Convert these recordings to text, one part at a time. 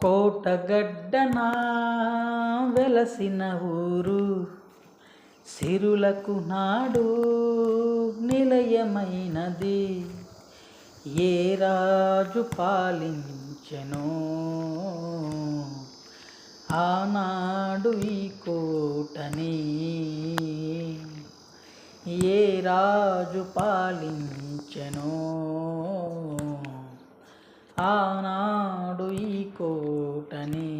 కోటగడ్డనా వెలసిన ఊరు, సిరులకు నాడు నిలయమైనది. ఏ రాజు పాలించెనో ఆనాడు ఈ కోటని. ఏ రాజు పాలించెనో ఆనాడు ఈ కోటని.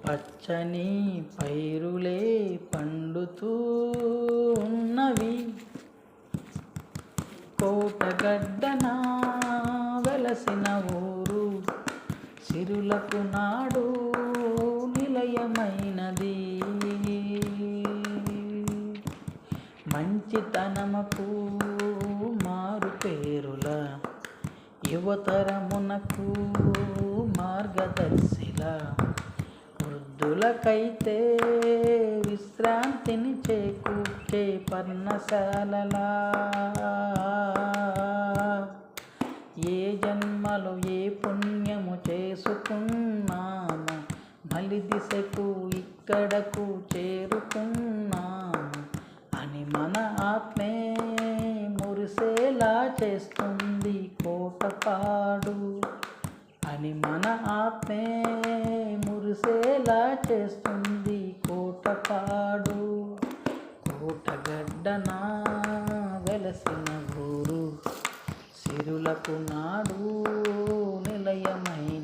పచ్చని పైరులే పండుతూ ఉన్నవి, కోటగడ్డన వెలసిన ఊరు, సిరులకు నాడు నిలయమైనది. మంచితనముకు మారు పేరుల యువతరమునకు మార్గదర్శిల, వృద్ధులకైతే విశ్రాంతిని చేకూర్చే పర్ణశాలలా. ఏ జన్మలో ఏ పుణ్యము చేసుకున్నాము, మలి దిశకు ఇక్కడకు చేరుకున్నాము అని మన ఆత్మే మురిసేలా చేస్తుంది కోటపాడు. అని మన ఆత్మే మురిసేలా చేస్తుంది కోటపాడు. కోటగడ్డన వెలసిన ఊరు, సిరులకు నాడు నిలయమైన